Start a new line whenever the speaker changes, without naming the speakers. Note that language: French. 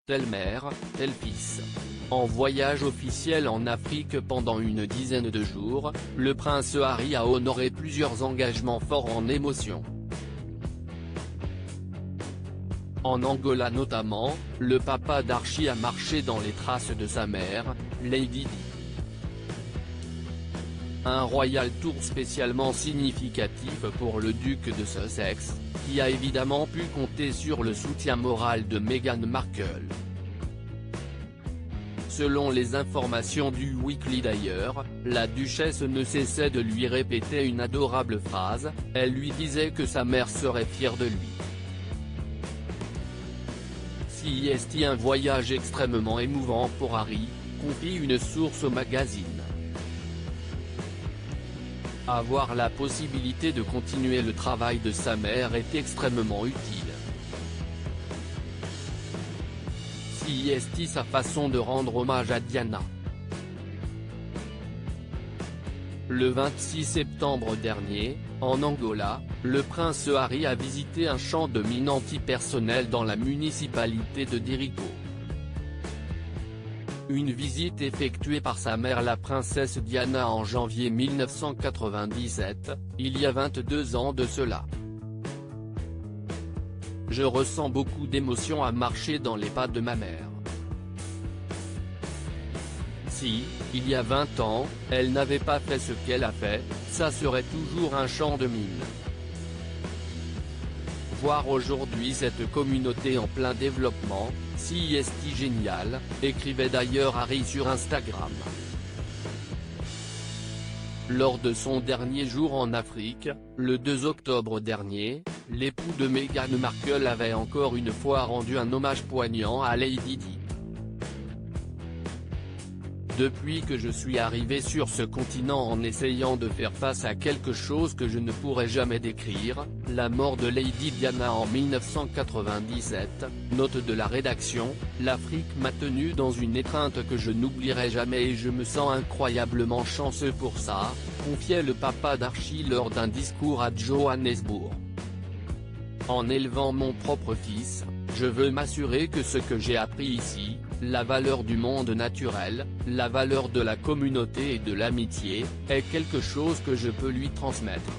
Telle mère, tel fils. En voyage officiel en Afrique pendant une dizaine de jours, le prince Harry a honoré plusieurs engagements forts en émotion. En Angola notamment, le papa d'Archie a marché dans les traces de sa mère, Lady Di. Un royal tour spécialement significatif pour le duc de Sussex, qui a évidemment pu compter sur le soutien moral de Meghan Markle. Selon les informations du Weekly d'ailleurs, la duchesse ne cessait de lui répéter une adorable phrase, elle lui disait que sa mère serait fière de lui. C'est un voyage extrêmement émouvant pour Harry, confie une source au magazine. Avoir la possibilité de continuer le travail de sa mère est extrêmement utile. C'est sa façon de rendre hommage à Diana. Le 26 septembre dernier, en Angola, le prince Harry a visité un champ de mines antipersonnel dans la municipalité de Dirigo. Une visite effectuée par sa mère la princesse Diana en janvier 1997, il y a 22 ans de cela. Je ressens beaucoup d'émotion à marcher dans les pas de ma mère. Si, il y a 20 ans, elle n'avait pas fait ce qu'elle a fait, ça serait toujours un champ de mines. Voir aujourd'hui cette communauté en plein développement, c'est génial, écrivait d'ailleurs Harry sur Instagram. Lors de son dernier jour en Afrique, le 2 octobre dernier, l'époux de Meghan Markle avait encore une fois rendu un hommage poignant à Lady Di. Depuis que je suis arrivé sur ce continent en essayant de faire face à quelque chose que je ne pourrais jamais décrire, la mort de Lady Diana en 1997, note de la rédaction, l'Afrique m'a tenu dans une étreinte que je n'oublierai jamais et je me sens incroyablement chanceux pour ça, confiait le papa d'Archie lors d'un discours à Johannesburg. En élevant mon propre fils, je veux m'assurer que ce que j'ai appris ici, la valeur du monde naturel, la valeur de la communauté et de l'amitié, est quelque chose que je peux lui transmettre.